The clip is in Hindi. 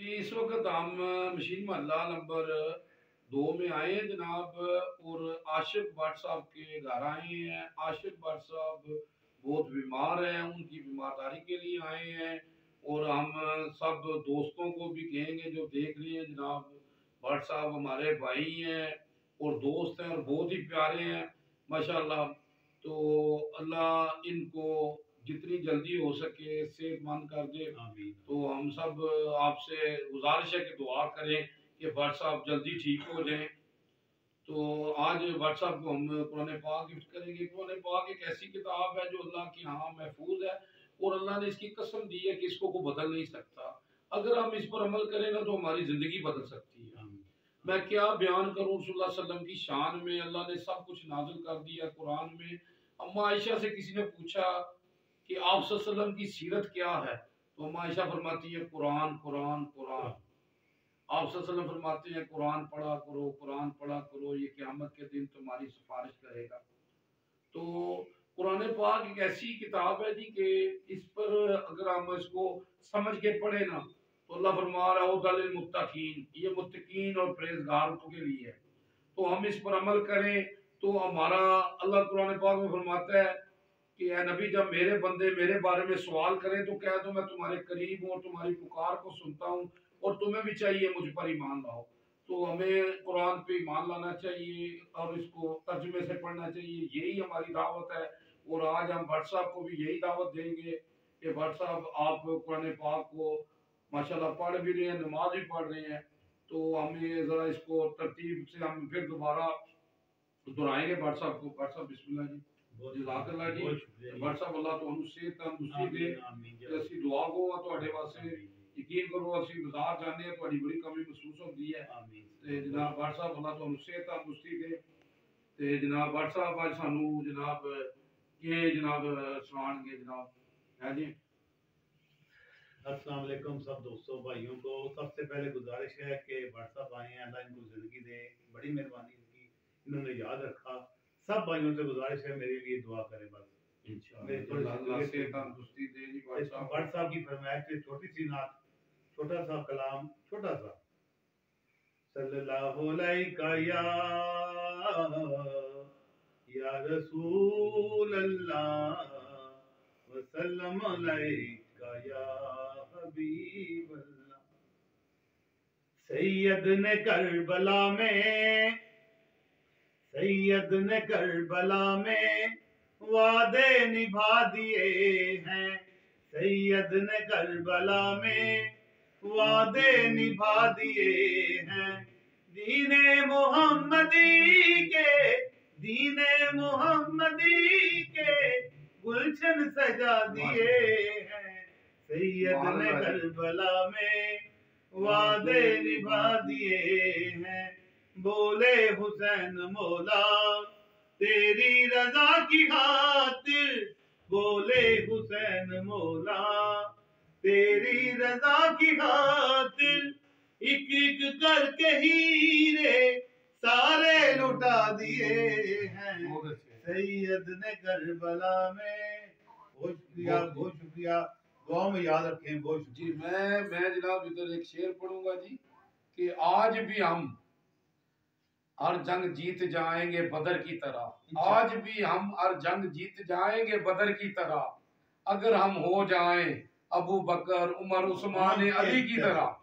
इस वक्त हम मशीन महल्ला नंबर 2 में आए हैं जनाब। और आशिफ भट्ट साहब के घर आए हैं। आशिफ भट्ट साहब बहुत बीमार हैं, उनकी बीमारदारी के लिए आए हैं। और हम सब दोस्तों को भी कहेंगे जो देख रहे हैं जनाब, भट्ट साहब हमारे भाई हैं और दोस्त हैं और बहुत ही प्यारे हैं माशाल्लाह। तो अल्लाह इनको जितनी जल्दी हो सके सेहतमंद कर दे। तो हम सब आपसे गुजारिश है कि दुआ करें कि भट्ट साहब जल्दी ठीक हो जाएं। तो आज भट्ट साहब को हम कुरान पाक गिफ्ट करेंगे। कुरान पाक एक ऐसी किताब है जो अल्लाह की यहाँ महफूज है और अल्लाह ने इसकी कसम दी है कि इसको कोई बदल नहीं सकता। अगर हम इस पर अमल करें ना तो हमारी जिंदगी बदल सकती है। मैं क्या बयान करूं रसूलुल्लाह सल्लल्लाहु अलैहि वसल्लम की शान में। अल्लाह ने सब कुछ नाजिल कर दिया कुरान में। अम्मा आयशा से किसी ने पूछा कि आप सल्लल्लाहु अलैहि वसल्लम की सीरत क्या है, तो अम्मा आयशा फरमाती है कुरान कुरान कुरान। आप सल्लल्लाहु अलैहि वसल्लम फरमाते हैं कुरान पढ़ा करो, कुरान पढ़ा करो, ये क़यामत के दिन तुम्हारी सिफारिश करेगा। तो कुरान पाक एक ऐसी किताब है जी कि इस पर अगर हम इसको समझ के पढ़े ना तो अल्लाह फरमा रहा है हुदल लिल मुत्तकीन, ये मुत्तकीन और परहेजगारों के लिए है। तो हम इस पर अमल करें तो हमारा अल्लाह कुरान पाक में फरमाता है कि ए नबी, जब मेरे बंदे मेरे बारे में सवाल करें तो कह दो मैं तुम्हारे करीब हूँ और तुम्हारी पुकार को सुनता हूँ और तुम्हें भी चाहिए मुझ पर ईमान लाओ। तो हमें कुरान पे ईमान लाना चाहिए और इसको तर्जुमे से पढ़ना चाहिए, यही हमारी दावत है। और आज हम भट्ट साहब को भी यही दावत देंगे कि भट्ट साहब आप कुरान पाक को माशाल्लाह पढ़ भी रहे हैं, नमाज भी पढ़ रहे हैं। तो हमें ज़रा इसको तरतीब से हम फिर दोबारा दोहराएंगे भट्ट साहब को। भट्ट साहब बिस्मिल्लाह जी। जज़ाकल्लाह जी। भट्ट साहब अल्लाह तुहानू सेहत तंदुरुस्ती दे ते असीं दुआ गो हां तुहाडे वास्ते। यकीन करो असीं बाजार जाने हां तुहाडी बड़ी कमी महसूस होंदी है। ते जनाब भट्ट साहब अल्लाह तुहानू सेहत तंदुरुस्ती दे। ते जनाब भट्ट साहब अज सानू जनाब के जनाब सुनाणगे जनाब, है जी। अस्सलाम वालेकुम सब दोस्तों भाइयों को। सबसे पहले गुजारिश है कि भट्ट साहब आए हैं, अल्लाह इनको जिंदगी दे, बड़ी मेहरबानी की इन्होंने याद रखा। सब भाइयों से गुजारिश है मेरे लिए दुआ करें बस इंशाअल्लाह। भट्ट साहब की फरमाइश पे छोटी सी नात, छोटा सा कलाम, छोटा सा सल्लल्लाहु अलैहि या रसूल अल्लाह वसल्लम अलैका या हबीब अल्लाह। सैयद ने करबला में, सैयद ने करबला में वादे निभा दिए हैं। सैयद ने करबला में वादे निभा दिए हैं। दीने मोहम्मदी के, दीने मोहम्मदी के गुलशन सजा दिए हैं। सैयद ने करबला में वादे निभा दिए हैं। बोले हुसैन मौला तेरी रजा की खातिर, बोले हुसैन मौला तेरी रजा की खातिर एक एक करके हीरे सारे लुटा दिए हैं। सैयद ने करबला में। बहुत शुक्रिया, बहुत शुक्रिया। दुआ में याद रखें। बहुत जी। मैं जनाब इधर एक शेर पढ़ूंगा जी कि आज भी हम हर जंग जीत जाएंगे बदर की तरह। आज भी हम हर जंग जीत जाएंगे बदर की तरह, अगर हम हो जाएं अबू बकर उमर उस्मान अली की तरह।